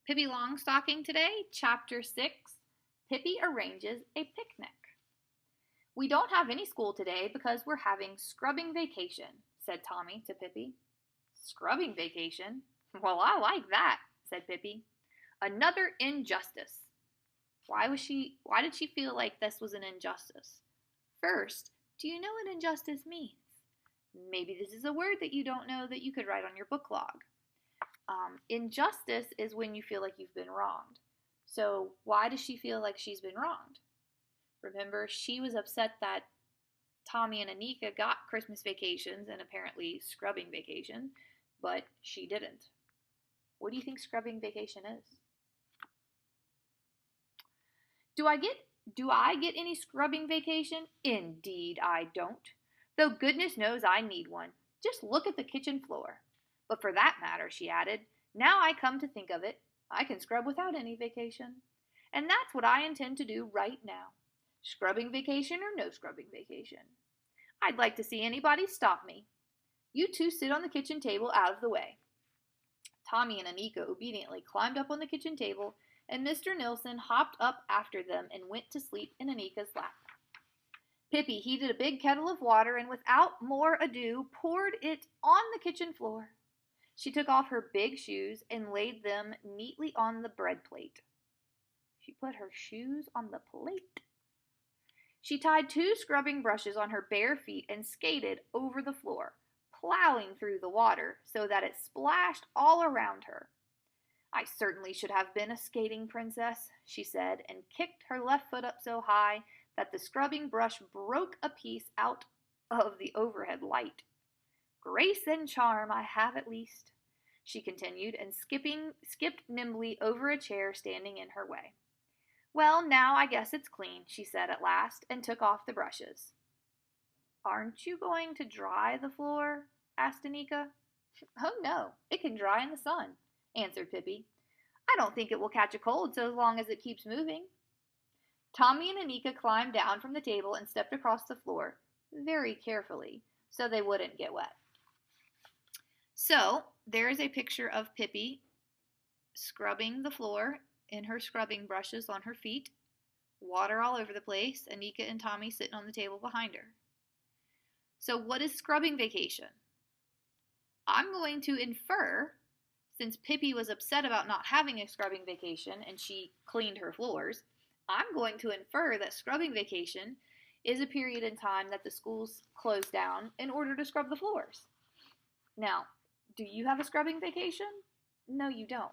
Pippi Longstocking today, Chapter 6, Pippi Arranges a Picnic. "We don't have any school today because we're having scrubbing vacation," said Tommy to Pippi. "Scrubbing vacation? Well, I like that," said Pippi. "Another injustice." Why did she feel like this was an injustice? First, do you know what injustice means? Maybe this is a word that you don't know that you could write on your book log. Injustice is when you feel like you've been wronged. So why does she feel like she's been wronged? Remember, she was upset that Tommy and Anika got Christmas vacations and apparently scrubbing vacation, but she didn't. What do you think scrubbing vacation is? Do I get any scrubbing vacation? Indeed I don't. Though goodness knows I need one. Just look at the kitchen floor. But for that matter, she added, now I come to think of it, I can scrub without any vacation. And that's what I intend to do right now. Scrubbing vacation or no scrubbing vacation. I'd like to see anybody stop me. You two sit on the kitchen table out of the way. Tommy and Anika obediently climbed up on the kitchen table, and Mr. Nilsson hopped up after them and went to sleep in Anika's lap. Pippi heated a big kettle of water and without more ado poured it on the kitchen floor. She took off her big shoes and laid them neatly on the bread plate. She put her shoes on the plate. She tied 2 scrubbing brushes on her bare feet and skated over the floor, plowing through the water so that it splashed all around her. I certainly should have been a skating princess, she said, and kicked her left foot up so high that the scrubbing brush broke a piece out of the overhead light. Grace and charm I have at least, she continued, and skipped nimbly over a chair standing in her way. Well, now I guess it's clean, she said at last, and took off the brushes. Aren't you going to dry the floor? Asked Anika. Oh, no, it can dry in the sun, answered Pippi. I don't think it will catch a cold so long as it keeps moving. Tommy and Anika climbed down from the table and stepped across the floor, very carefully, so they wouldn't get wet. So, there is a picture of Pippi scrubbing the floor in her scrubbing brushes on her feet, water all over the place, Anika and Tommy sitting on the table behind her. So, what is scrubbing vacation? I'm going to infer, since Pippi was upset about not having a scrubbing vacation and she cleaned her floors, I'm going to infer that scrubbing vacation is a period in time that the schools close down in order to scrub the floors. Now, do you have a scrubbing vacation? No, you don't.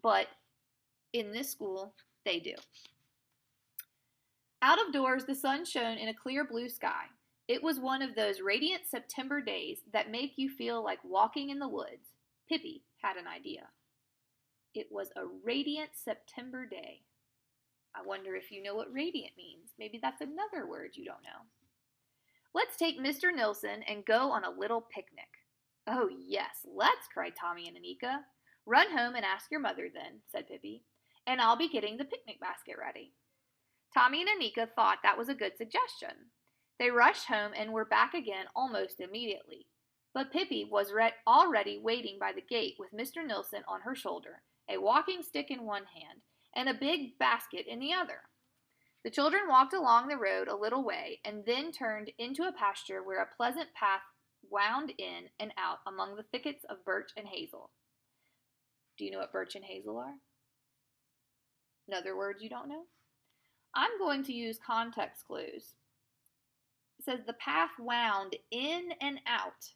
But in this school, they do. Out of doors, the sun shone in a clear blue sky. It was one of those radiant September days that make you feel like walking in the woods. Pippi had an idea. It was a radiant September day. I wonder if you know what radiant means. Maybe that's another word you don't know. Let's take Mr. Nilsson and go on a little picnic. Oh, yes, let's, cried Tommy and Anika. Run home and ask your mother then, said Pippi, and I'll be getting the picnic basket ready. Tommy and Anika thought that was a good suggestion. They rushed home and were back again almost immediately. But Pippi was already waiting by the gate with Mr. Nilsson on her shoulder, a walking stick in one hand, and a big basket in the other. The children walked along the road a little way and then turned into a pasture where a pleasant path wound in and out among the thickets of birch and hazel. Do you know what birch and hazel are? Another word you don't know? I'm going to use context clues. It says the path wound in and out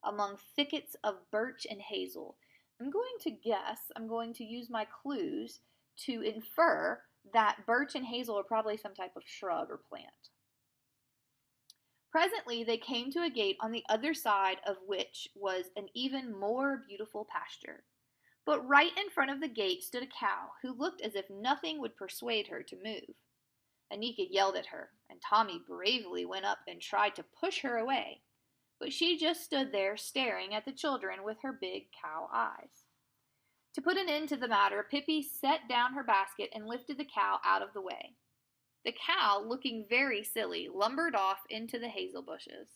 among thickets of birch and hazel. I'm going to use my clues to infer that birch and hazel are probably some type of shrub or plant. Presently, they came to a gate on the other side of which was an even more beautiful pasture. But right in front of the gate stood a cow who looked as if nothing would persuade her to move. Anika yelled at her, and Tommy bravely went up and tried to push her away. But she just stood there staring at the children with her big cow eyes. To put an end to the matter, Pippi set down her basket and lifted the cow out of the way. The cow, looking very silly, lumbered off into the hazel bushes.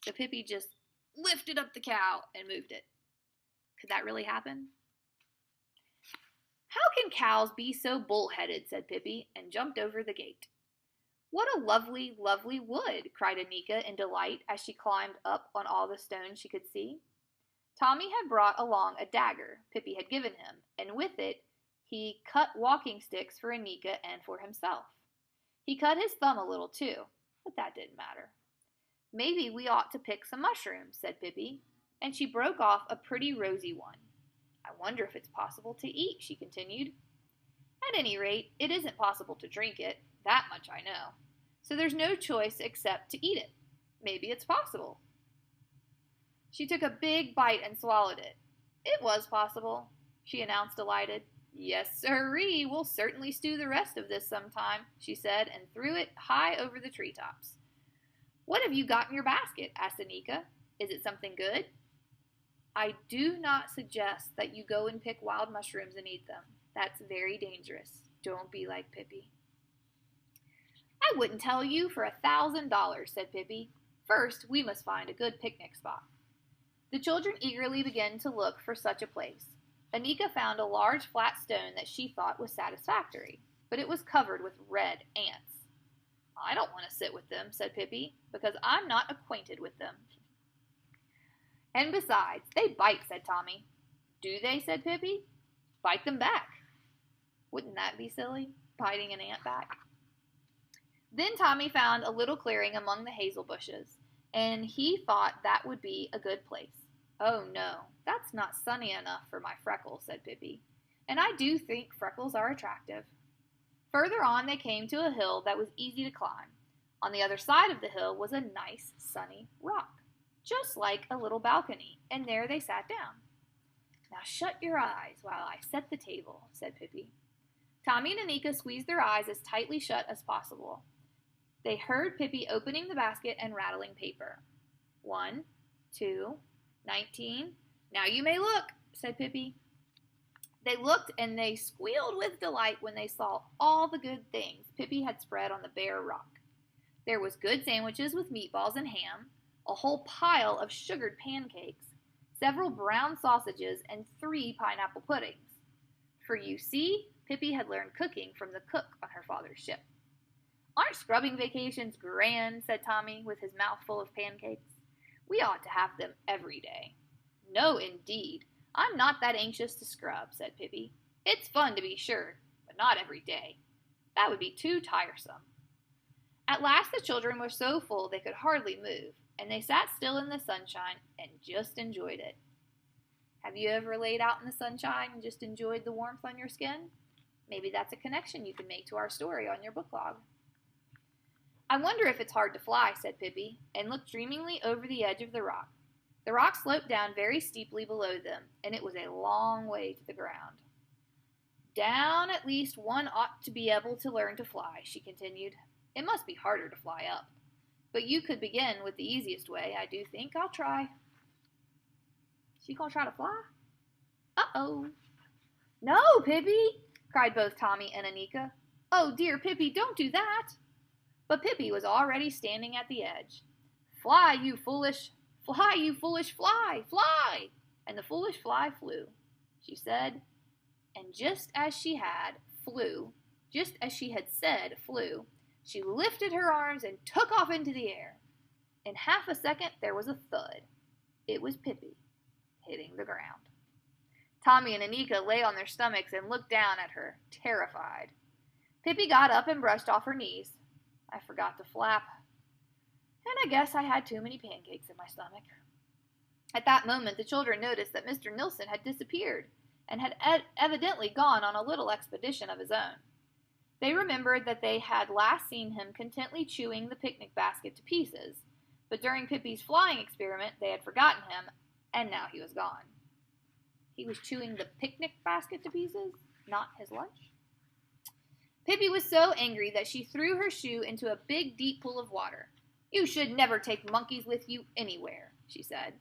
So Pippi just lifted up the cow and moved it. Could that really happen? cows be so bull-headed, said Pippi, and jumped over the gate. What a lovely, lovely wood, cried Anika in delight as she climbed up on all the stones she could see. Tommy had brought along a dagger Pippi had given him, and with it he cut walking sticks for Anika and for himself. He cut his thumb a little too, but that didn't matter. Maybe we ought to pick some mushrooms, said Pippi, and she broke off a pretty rosy one. I wonder if it's possible to eat, she continued. At any rate, it isn't possible to drink it, that much I know. So there's no choice except to eat it. Maybe it's possible. She took a big bite and swallowed it. It was possible, she announced, delighted. Yes, sirree, we'll certainly stew the rest of this sometime, she said, and threw it high over the treetops. What have you got in your basket? Asked Anika. Is it something good? I do not suggest that you go and pick wild mushrooms and eat them. That's very dangerous. Don't be like Pippi. I wouldn't tell you for $1,000, said Pippi. First, we must find a good picnic spot. The children eagerly began to look for such a place. Anika found a large flat stone that she thought was satisfactory, but it was covered with red ants. I don't want to sit with them, said Pippi, because I'm not acquainted with them. And besides, they bite, said Tommy. Do they, said Pippi. Bite them back. Wouldn't that be silly, biting an ant back? Then Tommy found a little clearing among the hazel bushes, and he thought that would be a good place. Oh, no, that's not sunny enough for my freckles, said Pippi, and I do think freckles are attractive. Further on, they came to a hill that was easy to climb. On the other side of the hill was a nice, sunny rock, just like a little balcony, and there they sat down. Now shut your eyes while I set the table, said Pippi. Tommy and Anika squeezed their eyes as tightly shut as possible. They heard Pippi opening the basket and rattling paper. 1, 2, 19. Now you may look, said Pippi. They looked and they squealed with delight when they saw all the good things Pippi had spread on the bare rock. There was good sandwiches with meatballs and ham, a whole pile of sugared pancakes, several brown sausages, and 3 pineapple puddings. For you see, Pippi had learned cooking from the cook on her father's ship. Aren't scrubbing vacations grand, said Tommy, with his mouth full of pancakes. We ought to have them every day. No, indeed. I'm not that anxious to scrub, said Pippi. It's fun to be sure, but not every day. That would be too tiresome. At last the children were so full they could hardly move, and they sat still in the sunshine and just enjoyed it. Have you ever laid out in the sunshine and just enjoyed the warmth on your skin? Maybe that's a connection you can make to our story on your book log. I wonder if it's hard to fly, said Pippi, and looked dreamingly over the edge of the rock. The rock sloped down very steeply below them, and it was a long way to the ground. Down at least one ought to be able to learn to fly, she continued. It must be harder to fly up. But you could begin with the easiest way, I do think. I'll try. She gonna try to fly? Uh-oh. No, Pippi, cried both Tommy and Anika. Oh, dear Pippi, don't do that. But Pippi was already standing at the edge. Fly, you foolish, fly, fly! And the foolish fly flew, she said. And just as she had said, flew, she lifted her arms and took off into the air. In half a second, there was a thud. It was Pippi hitting the ground. Tommy and Anika lay on their stomachs and looked down at her, terrified. Pippi got up and brushed off her knees. I forgot to flap, and I guess I had too many pancakes in my stomach. At that moment, the children noticed that Mr. Nilsson had disappeared and had evidently gone on a little expedition of his own. They remembered that they had last seen him contently chewing the picnic basket to pieces, but during Pippi's flying experiment they had forgotten him, and now he was gone. He was chewing the picnic basket to pieces, not his lunch. Pippi was so angry that she threw her shoe into a big, deep pool of water. You should never take monkeys with you anywhere, she said.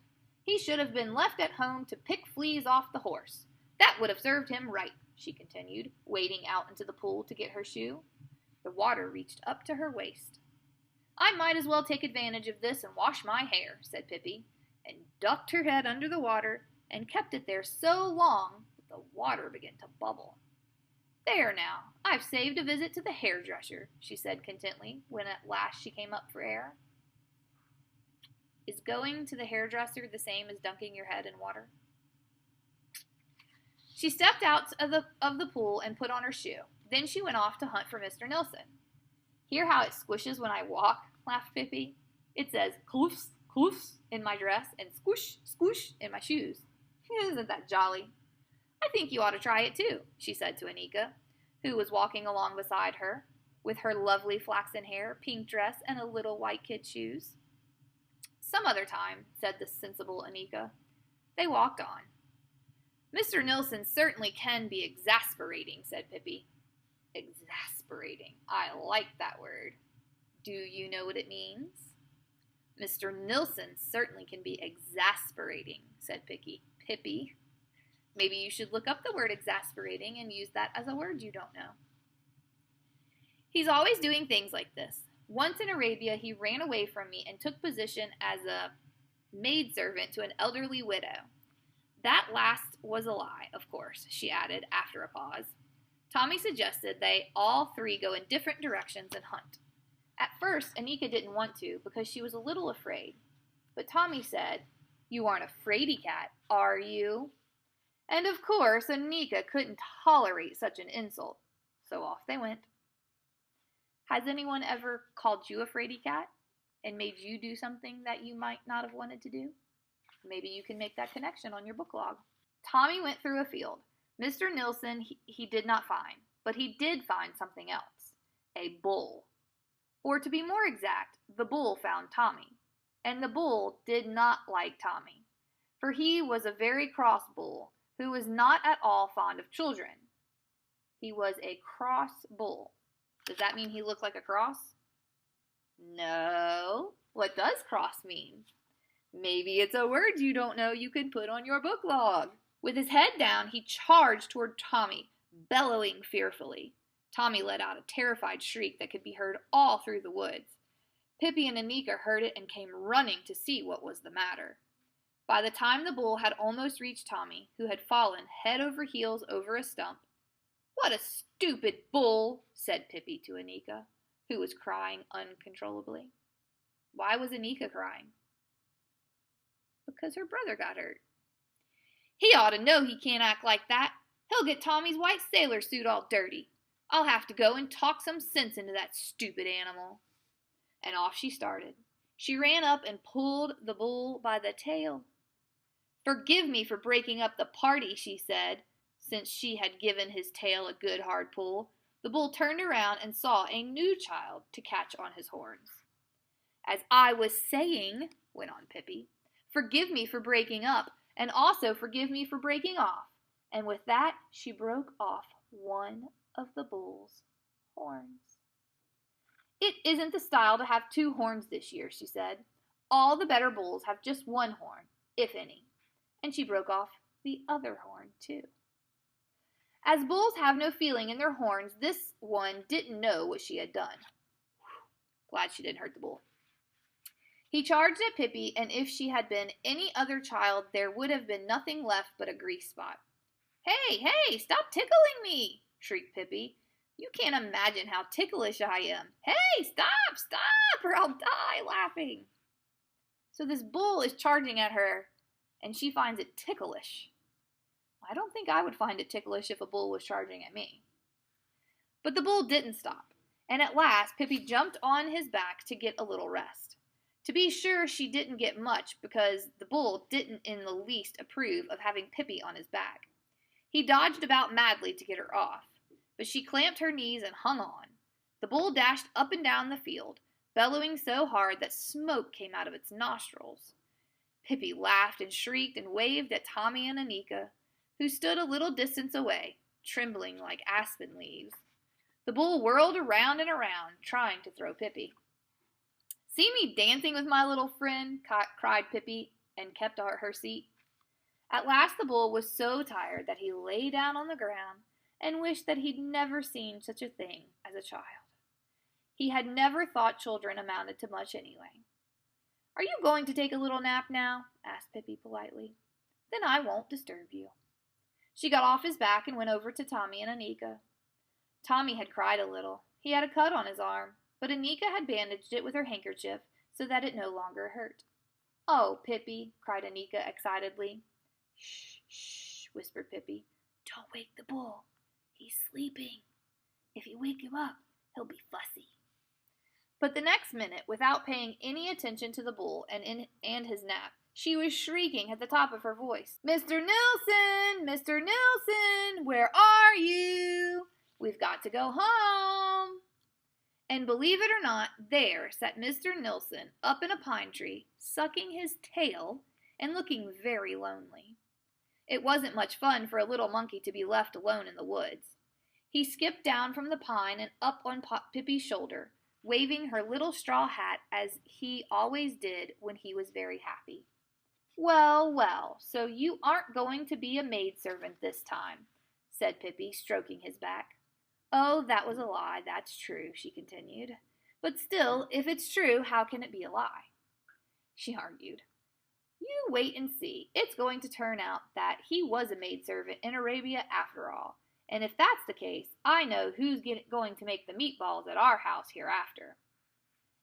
He should have been left at home to pick fleas off the horse. That would have served him right, she continued, wading out into the pool to get her shoe. The water reached up to her waist. I might as well take advantage of this and wash my hair, said Pippi, and ducked her head under the water and kept it there so long that the water began to bubble. There now, I've saved a visit to the hairdresser, she said contentedly, when at last she came up for air. Is going to the hairdresser the same as dunking your head in water? She stepped out of the pool and put on her shoe. Then she went off to hunt for Mr. Nilsson. Hear how it squishes when I walk, laughed Pippi. It says cloofs, cloofs in my dress and squish, squish in my shoes. Isn't that jolly? I think you ought to try it too, she said to Anika, who was walking along beside her, with her lovely flaxen hair, pink dress, and a little white kid shoes. Some other time, said the sensible Anika. They walked on. Mr. Nilsson certainly can be exasperating, said Pippi. Exasperating. I like that word. Do you know what it means? Mr. Nilsson certainly can be exasperating, said Pippi. Maybe you should look up the word exasperating and use that as a word you don't know. He's always doing things like this. Once in Arabia, he ran away from me and took position as a maidservant to an elderly widow. That last was a lie, of course, she added after a pause. Tommy suggested they all three go in different directions and hunt. At first, Anika didn't want to because she was a little afraid. But Tommy said, "You aren't a fraidy cat, are you?" And of course, Anika couldn't tolerate such an insult. So off they went. Has anyone ever called you a fraidy cat and made you do something that you might not have wanted to do? Maybe you can make that connection on your book log. Tommy went through a field. Mr. Nilsson he did not find, but he did find something else. A bull. Or to be more exact, the bull found Tommy. And the bull did not like Tommy, for he was a very cross bull who was not at all fond of children. He was a cross bull. Does that mean he looked like a cross? No. What does cross mean? Maybe it's a word you don't know you could put on your book log. With his head down, he charged toward Tommy, bellowing fearfully. Tommy let out a terrified shriek that could be heard all through the woods. Pippi and Anika heard it and came running to see what was the matter. By the time the bull had almost reached Tommy, who had fallen head over heels over a stump, "What a stupid bull," said Pippi to Anika, who was crying uncontrollably. Why was Anika crying? Because her brother got hurt. "He ought to know he can't act like that. He'll get Tommy's white sailor suit all dirty. I'll have to go and talk some sense into that stupid animal." And off she started. She ran up and pulled the bull by the tail. "Forgive me for breaking up the party," she said. Since she had given his tail a good hard pull, the bull turned around and saw a new child to catch on his horns. "As I was saying," went on Pippi, "forgive me for breaking up, and also forgive me for breaking off." And with that, she broke off one of the bull's horns. "It isn't the style to have two horns this year," she said. "All the better bulls have just one horn, if any." And she broke off the other horn, too. As bulls have no feeling in their horns, this one didn't know what she had done. Glad she didn't hurt the bull. He charged at Pippi, and if she had been any other child, there would have been nothing left but a grease spot. Hey, stop tickling me!" shrieked Pippi. "You can't imagine how ticklish I am. Hey, stop, or I'll die laughing." So this bull is charging at her, and she finds it ticklish. I don't think I would find it ticklish if a bull was charging at me. But the bull didn't stop, and at last Pippi jumped on his back to get a little rest. To be sure, she didn't get much, because the bull didn't in the least approve of having Pippi on his back. He dodged about madly to get her off, but she clamped her knees and hung on. The bull dashed up and down the field, bellowing so hard that smoke came out of its nostrils. Pippi laughed and shrieked and waved at Tommy and Anika, who stood a little distance away, trembling like aspen leaves. The bull whirled around and around, trying to throw Pippi. "See me dancing with my little friend," cried Pippi, and kept her seat. At last the bull was so tired that he lay down on the ground and wished that he'd never seen such a thing as a child. He had never thought children amounted to much anyway. "Are you going to take a little nap now?" asked Pippi politely. "Then I won't disturb you." She got off his back and went over to Tommy and Anika. Tommy had cried a little. He had a cut on his arm, but Anika had bandaged it with her handkerchief so that it no longer hurt. "Oh, Pippi," cried Anika excitedly. "Shh, shh," whispered Pippi. "Don't wake the bull. He's sleeping. If you wake him up, he'll be fussy." But the next minute, without paying any attention to the bull and his nap, she was shrieking at the top of her voice, "Mr. Nilsson! Mr. Nilsson! Where are you? We've got to go home." And believe it or not, there sat Mr. Nilsson up in a pine tree, sucking his tail and looking very lonely. It wasn't much fun for a little monkey to be left alone in the woods. He skipped down from the pine and up on Pippi's shoulder, waving her little straw hat as he always did when he was very happy. "Well, well, so you aren't going to be a maidservant this time," said Pippi, stroking his back. "Oh, that was a lie, that's true," she continued. "But still, if it's true, how can it be a lie?" She argued. "You wait and see. It's going to turn out that he was a maidservant in Arabia after all. And if that's the case, I know who's going to make the meatballs at our house hereafter."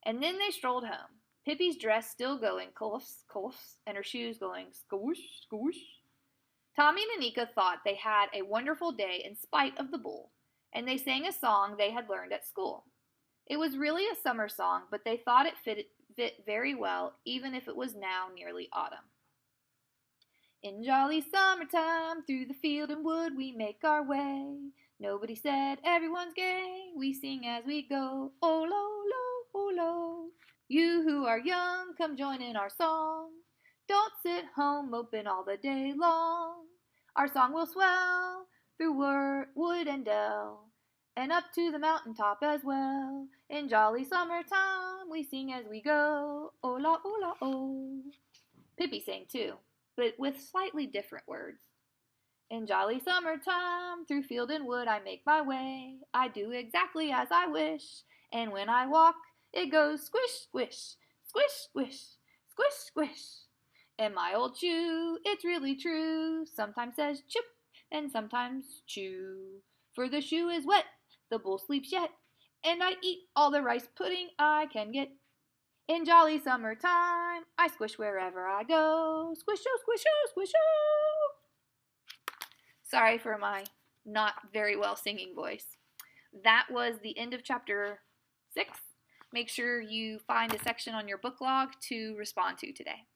And then they strolled home, Pippi's dress still going coughs, coughs, and her shoes going squoosh, squoosh. Tommy and Anika thought they had a wonderful day in spite of the bull, and they sang a song they had learned at school. It was really a summer song, but they thought it fit very well, even if it was now nearly autumn. "In jolly summertime, through the field and wood we make our way. Nobody said, everyone's gay. We sing as we go, oh lo lo, oh lo. You who are young, come join in our song. Don't sit home moping all the day long. Our song will swell through wood and dell, and up to the mountain top as well. In jolly summertime, we sing as we go, oh la, oh la, oh." Pippi sang too, but with slightly different words. "In jolly summertime, through field and wood I make my way. I do exactly as I wish, and when I walk, it goes squish, squish, squish, squish, squish, squish. And my old shoe, it's really true, sometimes says chip and sometimes chew. For the shoe is wet, the bull sleeps yet, and I eat all the rice pudding I can get. In jolly summertime, I squish wherever I go. Squish-o, squish-o, squish-o." Sorry for my not very well singing voice. That was the end of chapter 6. Make sure you find a section on your book log to respond to today.